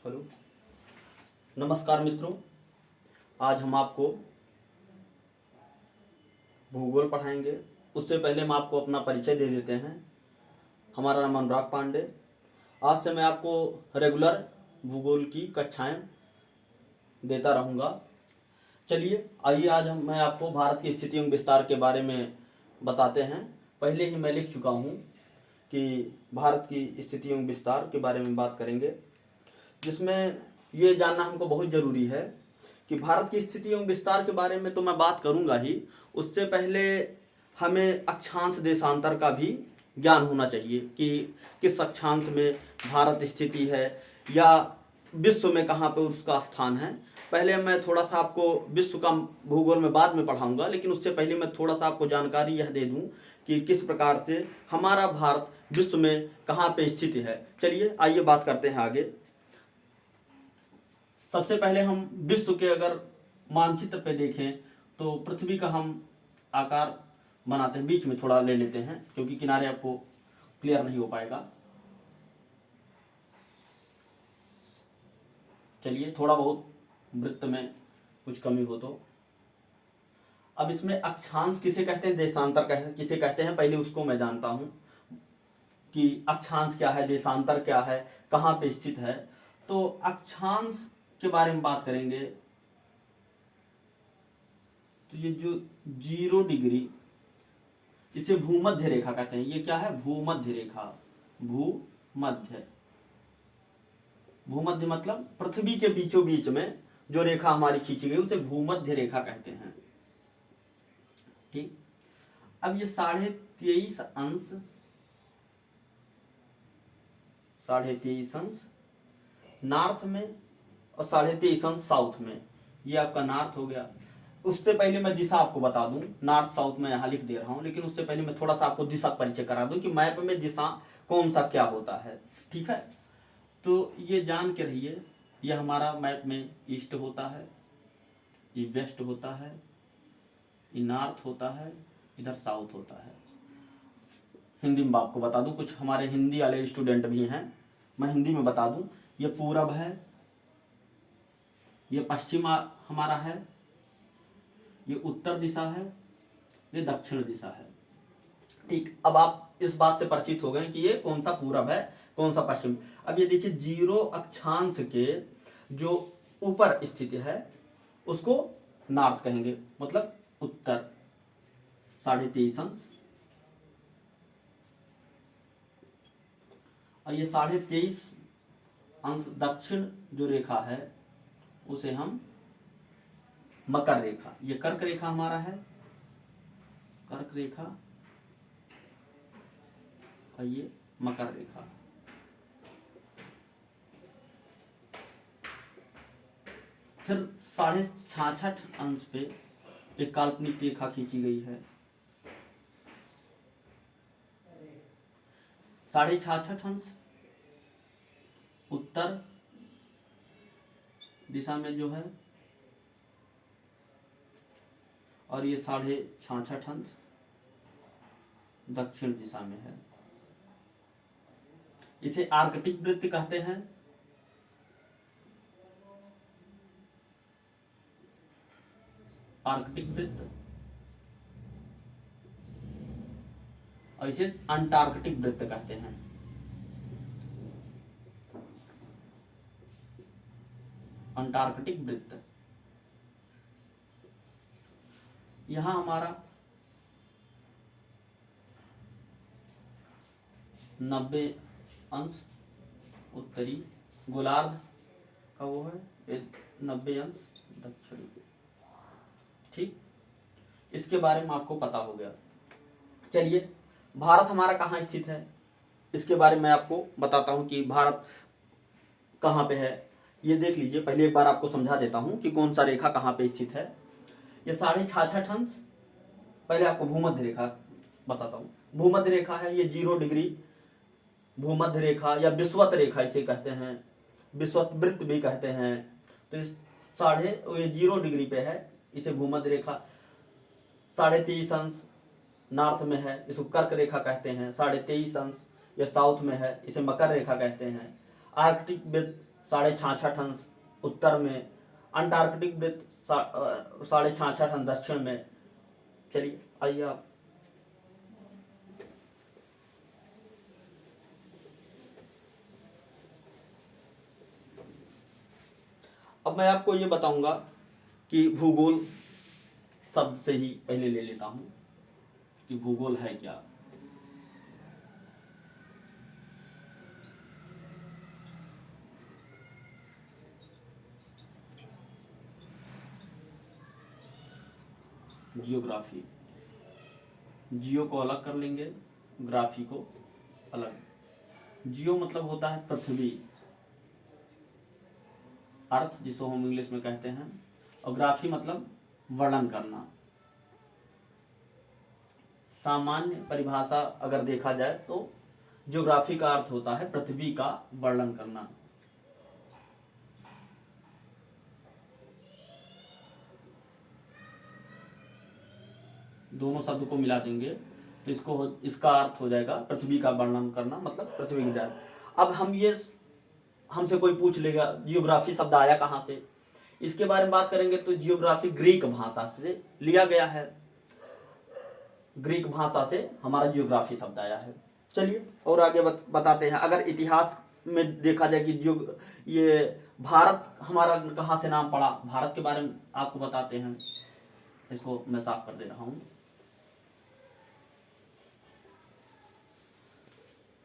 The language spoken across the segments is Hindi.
हेलो, नमस्कार मित्रों। आज हम आपको भूगोल पढ़ाएंगे। उससे पहले हम आपको अपना परिचय दे देते हैं। हमारा नाम अनुराग पांडे। आज से मैं आपको रेगुलर भूगोल की कक्षाएं देता रहूँगा। चलिए आइए, आज मैं आपको भारत की स्थिति एवं विस्तार के बारे में बताते हैं। पहले ही मैं लिख चुका हूँ कि भारत की स्थिति एवं विस्तार के बारे में बात करेंगे, जिसमें ये जानना हमको बहुत ज़रूरी है कि भारत की स्थिति एवं विस्तार के बारे में तो मैं बात करूंगा ही, उससे पहले हमें अक्षांश देशांतर का भी ज्ञान होना चाहिए कि किस अक्षांश में भारत स्थिति है या विश्व में कहाँ पे उसका स्थान है। पहले मैं थोड़ा सा आपको विश्व का भूगोल में बाद में पढ़ाऊंगा, लेकिन उससे पहले मैं थोड़ा सा आपको जानकारी यह दे दूं कि किस प्रकार से हमारा भारत विश्व में कहाँ पे स्थित है। चलिए आइए बात करते हैं आगे। सबसे पहले हम विश्व के अगर मानचित्र पे देखें तो पृथ्वी का हम आकार बनाते हैं, बीच में थोड़ा ले लेते हैं क्योंकि किनारे आपको क्लियर नहीं हो पाएगा। चलिए, थोड़ा बहुत वृत्त में कुछ कमी हो तो। अब इसमें अक्षांश किसे कहते हैं, देशांतर किसे कहते हैं, पहले उसको मैं जानता हूं कि अक्षांश क्या है, देशांतर क्या है, कहाँ पे स्थित है। तो अक्षांश के बारे में बात करेंगे तो ये जो 0 डिग्री, इसे भूमध्य रेखा कहते हैं। ये क्या है, भूमध्य रेखा। भूमध्य, भूमध्य मतलब पृथ्वी के बीचों बीच में जो रेखा हमारी खींची गई उसे भूमध्य रेखा कहते हैं। ठीक। अब ये 23.5 अंश, 23.5 अंश नॉर्थ में और 23.5 अंश साउथ में, ये आपका नॉर्थ हो गया। उससे पहले मैं दिशा आपको बता दूं, नॉर्थ साउथ में यहाँ लिख दे रहा हूं, लेकिन उससे पहले मैं थोड़ा सा आपको दिशा परिचय करा दूं कि मैप में दिशा कौन सा क्या होता है। ठीक है, तो ये जान के रहिए, ये हमारा मैप में ईस्ट होता है, ये वेस्ट होता है, ये नॉर्थ होता है, इधर साउथ होता है। हिंदी में आपको बता दूं, कुछ हमारे हिंदी वाले स्टूडेंट भी हैं, मैं हिंदी में बता दूं। ये पूरब है, ये पश्चिम हमारा है, ये उत्तर दिशा है, ये दक्षिण दिशा है। ठीक, अब आप इस बात से परिचित हो गए कि ये कौन सा पूरब है, कौन सा पश्चिम। अब ये देखिए, 0 अक्षांश के जो ऊपर स्थित है उसको नॉर्थ कहेंगे, मतलब उत्तर 23.5 अंश। और ये 23.5 अंश दक्षिण जो रेखा है उसे हम मकर रेखा, ये कर्क रेखा हमारा है, कर्क रेखा, और ये मकर रेखा। फिर 66.5 अंश पे एक काल्पनिक रेखा खींची गई है। 66.5 अंश उत्तर दिशा में जो है, और ये 66.5 अंश दक्षिण दिशा में है। इसे आर्कटिक वृत्त कहते हैं। आर्कटिक वृत्त, और इसे अंटार्कटिक वृत्त कहते हैं। अंटार्कटिक वृत्त, यहां हमारा 90 अंश उत्तरी गोलार्ध का वो है, 90 अंश दक्षिणी। ठीक, इसके बारे में आपको पता हो गया। चलिए, भारत हमारा कहाँ स्थित है इसके बारे में आपको बताता हूं कि भारत कहाँ पे है। ये देख लीजिए, पहले एक बार आपको समझा देता हूं कि कौन सा रेखा कहाँ पे स्थित है। ये 66.5 अंश, पहले आपको भूमध्य रेखा बताता हूँ। भूमध्य रेखा है, ये 0 डिग्री भूमध्य रेखा या विषुवत रेखा इसे कहते हैं, विषुवत वृत्त भी कहते हैं। तो इस 0 डिग्री पे है, इसे भूमध्य रेखा। 23.5 अंश नॉर्थ में है, इसको कर्क रेखा कहते हैं। 23.5 अंश ये साउथ में है, इसे मकर रेखा कहते हैं। आर्कटिक वृत्त 66.66 अंश उत्तर में, अंटार्कटिक वृत्त 66.66 अंश दक्षिण में। चलिए आइए आप। अब मैं आपको ये बताऊंगा कि भूगोल शब्द से ही पहले ले लेता हूं कि भूगोल है क्या। जियोग्राफी, जियो को अलग कर लेंगे, ग्राफी को अलग। जियो मतलब होता है पृथ्वी, अर्थ जिसको हम इंग्लिश में कहते हैं, और ग्राफी मतलब वर्णन करना। सामान्य परिभाषा अगर देखा जाए तो ज्योग्राफी का अर्थ होता है पृथ्वी का वर्णन करना। दोनों शब्द को मिला देंगे तो इसका अर्थ हो जाएगा पृथ्वी का वर्णन करना, मतलब पृथ्वी की जाए। अब हमसे कोई पूछ लेगा जियोग्राफी शब्द आया कहाँ से, इसके बारे में बात करेंगे तो जियोग्राफी ग्रीक भाषा से लिया गया है। ग्रीक भाषा से हमारा जियोग्राफी शब्द आया है। चलिए और आगे बताते हैं। अगर इतिहास में देखा जाए कि ये भारत हमारा कहाँ से नाम पड़ा, भारत के बारे में आपको बताते हैं। इसको मैं साफ कर दे रहा हूँ।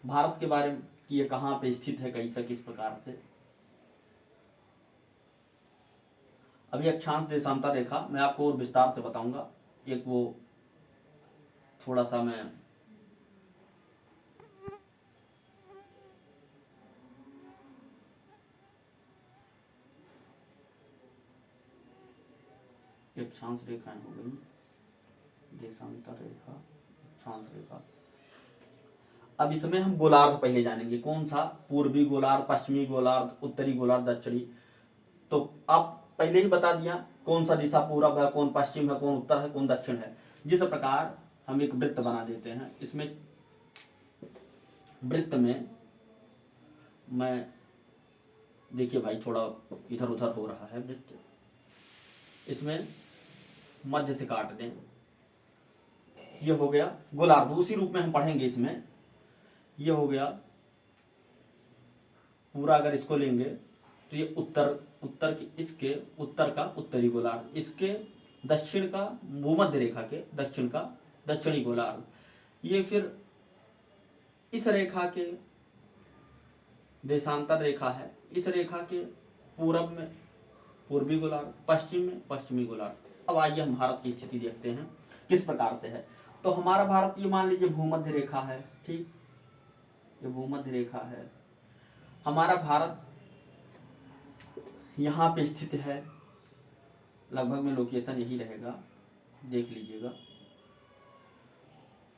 भारत के बारे में कि ये कहाँ पे स्थित है, कैसे किस प्रकार से। अभी अक्षांश देशांतर रेखा मैं आपको और विस्तार से बताऊंगा। एक वो थोड़ा सा मैं अक्षांश रेखाएं हो गई, देशांतर रेखा, अक्षांश रेखा। अब इसमें हम गोलार्ध पहले जानेंगे, कौन सा, पूर्वी गोलार्ध, पश्चिमी गोलार्ध, उत्तरी गोलार्ध, दक्षिणी। तो आप पहले ही बता दिया कौन सा दिशा पूरब है, कौन पश्चिम है, कौन उत्तर है, कौन दक्षिण है। जिस प्रकार हम एक वृत्त बना देते हैं, इसमें वृत्त में मैं देखिए भाई थोड़ा इधर उधर हो रहा है वृत्त, इसमें मध्य से काट दें, ये हो गया गोलार्ध। उसी रूप में हम पढ़ेंगे इसमें, ये हो गया पूरा। अगर इसको लेंगे तो ये उत्तर के, इसके उत्तर का उत्तरी गोलार्ध, इसके दक्षिण का भूमध्य रेखा के दक्षिण का दक्षिणी गोलार्ध, ये फिर इस रेखा के देशांतर रेखा है, इस रेखा के पूरब में पूर्वी गोलार्ध, पश्चिम में पश्चिमी गोलार्ध। अब आइए हम भारत की स्थिति देखते हैं किस प्रकार से है। तो हमारा भारत ये मान लीजिए भूमध्य रेखा है, ठीक, ये भूमध्य रेखा है। हमारा भारत यहाँ पे स्थित है, लगभग में लोकेशन यही रहेगा, देख लीजिएगा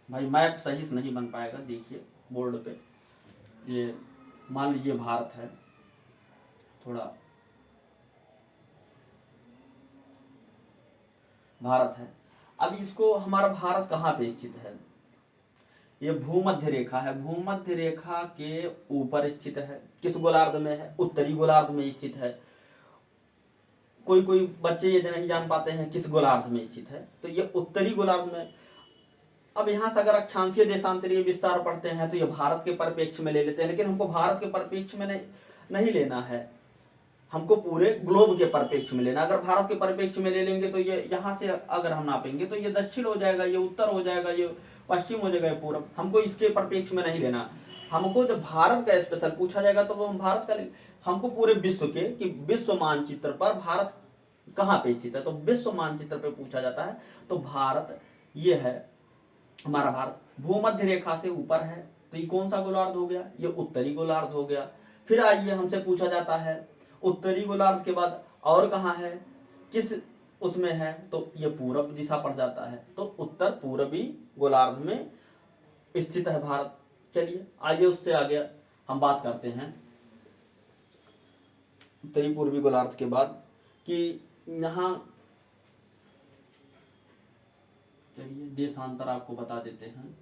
भाई। मैप सही से नहीं बन पाएगा, देखिए बोर्ड पे, ये मान लीजिए भारत है, थोड़ा भारत है। अब इसको हमारा भारत कहाँ पे स्थित है, ये भूमध्य रेखा है, भूमध्य रेखा के ऊपर स्थित है। किस गोलार्ध में है, उत्तरी गोलार्ध में स्थित है। कोई बच्चे ये नहीं जान पाते हैं किस गोलार्ध में स्थित है, तो ये उत्तरी गोलार्ध में। अब यहाँ से अगर अक्षांशीय देशांतरीय विस्तार पढ़ते हैं तो ये भारत के परिप्रेक्ष्य में ले लेते हैं, लेकिन हमको भारत के परिप्रेक्ष्य में नहीं लेना है, हमको पूरे ग्लोब के परिप्रेक्ष्य में लेना। अगर भारत के परिप्रेक्ष्य में ले लेंगे तो ये यहाँ से अगर हम नापेंगे तो ये दक्षिण हो जाएगा, ये उत्तर हो जाएगा, ये पश्चिम हो जाएगा, ये पूर्व। हमको इसके परिप्रेक्ष्य में नहीं लेना। हमको जब भारत का स्पेशल पूछा जाएगा तो हम भारत का, हमको पूरे विश्व के कि विश्व मानचित्र पर भारत कहाँ पे स्थित है, तो विश्व मानचित्र पे पूछा जाता है। तो भारत ये है हमारा भारत, भूमध्य रेखा से ऊपर है, तो ये कौन सा गोलार्ध हो गया, ये उत्तरी गोलार्ध हो गया। फिर आइए हमसे पूछा जाता है उत्तरी गोलार्ध के बाद और कहाँ है, किस उसमें है, तो ये पूरब दिशा पड़ जाता है, तो उत्तर पूर्वी गोलार्ध में स्थित है भारत। चलिए आइए उससे आगे हम बात करते हैं उत्तरी पूर्वी गोलार्ध के बाद कि यहाँ, चलिए देशांतर आपको बता देते हैं।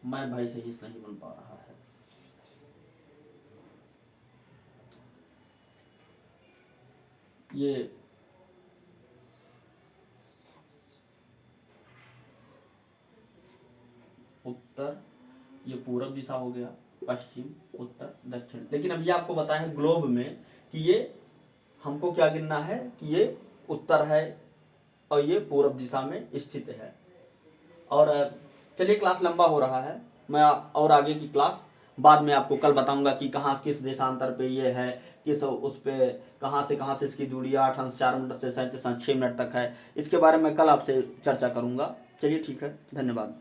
मैं भाई सही से नहीं बन पा रहा है। ये उत्तर, ये पूरब दिशा हो गया, पश्चिम, उत्तर, दक्षिण। लेकिन अब ये आपको बताया है ग्लोब में कि ये हमको क्या गिनना है कि ये उत्तर है और ये पूरब दिशा में स्थित है। और चलिए क्लास लंबा हो रहा है, मैं और आगे की क्लास बाद में आपको कल बताऊंगा कि कहाँ किस देशांतर पे ये है, किस उस पे कहाँ से इसकी दूरी 8 अंश 4 मिनट से 37 अंश 6 मिनट तक है। इसके बारे में कल आपसे चर्चा करूंगा। चलिए ठीक है, धन्यवाद।